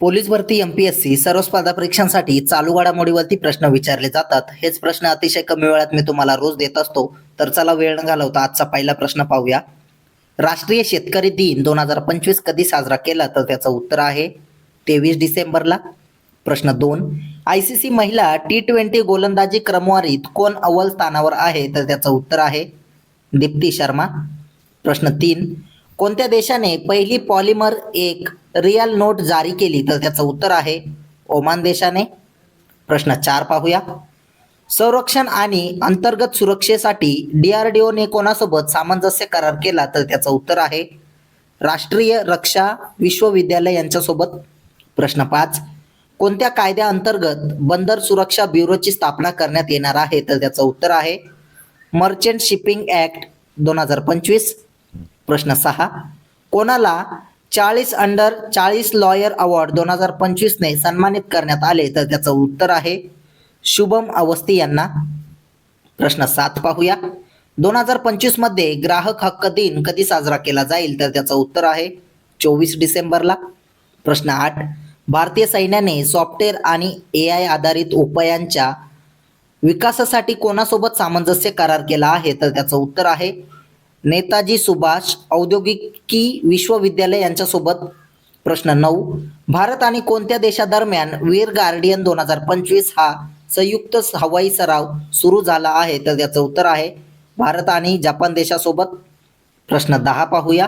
Police भरती MPSC सर्व स्पर्धा परीक्षांसाठी चालू घडामोडीवरती प्रश्न विचारले जातात. हेच प्रश्न अतिशय कमी वेळात मी तुम्हाला रोज देत असतो. तर चला वेळ न घालवता आजचा पहिला प्रश्न पाहूया. राष्ट्रीय शेतकरी दिन 2025 कधी साजरा केला? तर त्याचं उत्तर आहे 23 डिसेंबरला. प्रश्न 2, आयसीसी महिला T20 गोलंदाजी क्रमवारीत कोण अव्वल स्थानावर आहे? तर त्याचं उत्तर आहे दीप्ती शर्मा. प्रश्न 3, कोणत्या देशाने पहिली पॉलिमर एक रिअल नोट जारी केली? तर त्याचं उत्तर आहे ओमान देशाने. प्रश्न 4 पाहूया. संरक्षण आणि अंतर्गत सुरक्षेसाठी DRDOने कोणासोबत सामंजस्य करार केला? तर त्याचं उत्तर आहे राष्ट्रीय रक्षा विश्वविद्यालय यांच्यासोबत. प्रश्न 5, कोणत्या कायद्याअंतर्गत बंदर सुरक्षा ब्युरोची स्थापना करण्यात येणार आहे? तर त्याचं उत्तर आहे मर्चंट शिपिंग ॲक्ट 2025. प्रश्न 6, कोणाला 40 अंडर 40 लॉयर अवॉर्ड 2025 ने सन्मानित करण्यात आले? तर त्याचं उत्तर आहे शुभम अवस्थी यांना. प्रश्न 7 पाहूया. 2025 मध्ये ग्राहक हक्क दिन कधी साजरा केला जाईल? तर त्याचं उत्तर आहे 24 डिसेंबरला. प्रश्न 8, भारतीय सैन्याने सॉफ्टवेअर आणि AI आधारित उपायांच्या विकासासाठी कोणासोबत सामंजस्य करार केला आहे? तर त्याचं उत्तर आहे नेताजी सुभाष औद्योगिकी विश्वविद्यालय यांच्यासोबत. प्रश्न 9, भारत आणि कोणत्या देशादरम्यान वीर गार्डियन 2025 हा संयुक्त हवाई सराव सुरू झाला आहे? तर त्याचं उत्तर आहे भारत आणि जपान देशासोबत. प्रश्न 10 पाहूया.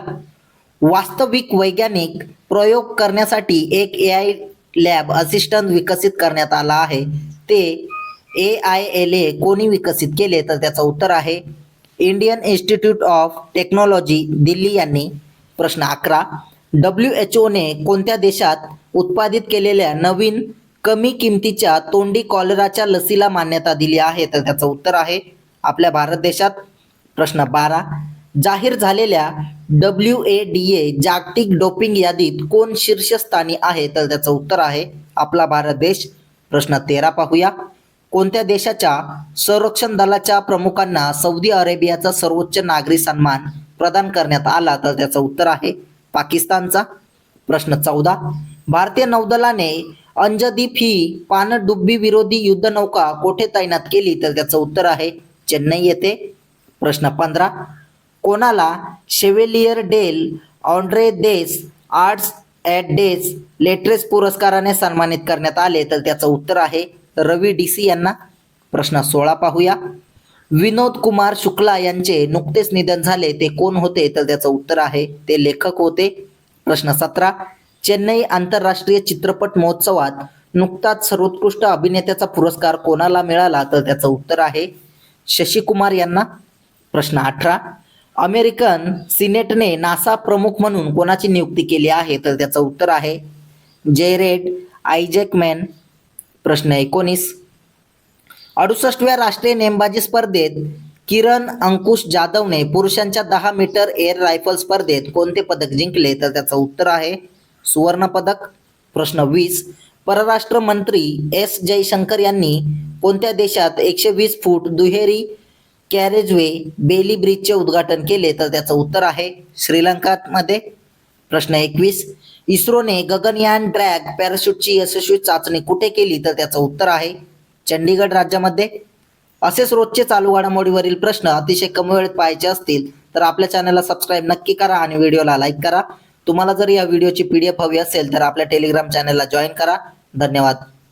वास्तविक वैज्ञानिक प्रयोग करण्यासाठी एक AI लॅब असिस्टंट विकसित करण्यात आला आहे. ते AILA कोणी विकसित केले? तर त्याचं उत्तर आहे Indian institute of technology Delhi यांनी. प्रश्न 11, WHO ने कोणत्या देशात उत्पादित केलेल्या नवीन कमी किमतीच्या तोंडी कॉलराच्या लसीला मान्यता दिली आहे? तर त्याचं उत्तर आहे आपल्या भारत देशात. प्रश्न 12, जाहीर झालेल्या WADA जागतिक डोपिंग यादीत कोण शीर्षस्थानी आहे? तर त्याचं उत्तर आहे आपला भारत देश. प्रश्न 13 पाहूया. कोणत्या देशाच्या संरक्षण दलाच्या प्रमुखांना सौदी अरेबियाचा सर्वोच्च नागरी सन्मान प्रदान करण्यात आला? तर त्याचं उत्तर आहे पाकिस्तानचा. प्रश्न 14, भारतीय नौदलाने अंजदीप ही पाणडुबी विरोधी युद्धनौका कोठे तैनात केली? तर त्याचं उत्तर आहे चेन्नई येथे. प्रश्न 15, कोणाला शेवेलियर डेल ऑन्ड्रे देस आर्ट्स ॲट डेस लेट्रेस पुरस्काराने सन्मानित करण्यात आले? तर त्याचं उत्तर आहे रवी DC यांना. प्रश्न 16 पाहूया. विनोद कुमार शुक्ला यांचे नुकतेच निधन झाले, ते कोण होते? तर त्याचं उत्तर आहे ते लेखक होते. प्रश्न 17, चेन्नई आंतरराष्ट्रीय चित्रपट महोत्सवात नुकताच सर्वोत्कृष्ट अभिनेत्याचा पुरस्कार कोणाला मिळाला? तर त्याचं उत्तर आहे शशी कुमार यांना. प्रश्न 18, अमेरिकन सिनेटने नासा प्रमुख म्हणून कोणाची नियुक्ती केली आहे? तर त्याचं उत्तर आहे जेरेड आयझॅकमॅन. प्रश्न 19, 68व्या राष्ट्रीय नेमबाजी स्पर्धेत किरण अंकुश जाधवने पुरुषांच्या 10 मीटर एअर रायफल स्पर्धेत कोणते पदक जिंकले? तर त्याचं उत्तर आहे सुवर्ण पदक. प्रश्न 20, परराष्ट्र मंत्री S जयशंकर यांनी कोणत्या देशात 120 फूट दुहेरी कॅरेजवे बेली ब्रिजचे उद्घाटन केले? तर त्याचं उत्तर आहे श्रीलंकामध्ये. प्रश्न 21, इस्रोने गगनयान ड्रॅग पॅराशूटची यशस्वी चाचणी कुठे केली? तर त्याचं उत्तर आहे चंडीगड राज्यामध्ये. असेच रोजचे चालू घडामोडीवरील प्रश्न अतिशय कमी वेळेत पाहायचे असतील तर आपल्या चॅनलला सबस्क्राईब नक्की करा आणि व्हिडिओला लाईक करा. तुम्हाला जर या व्हिडिओची PDF हवी असेल तर आपल्या टेलिग्राम चॅनलला जॉईन करा. धन्यवाद.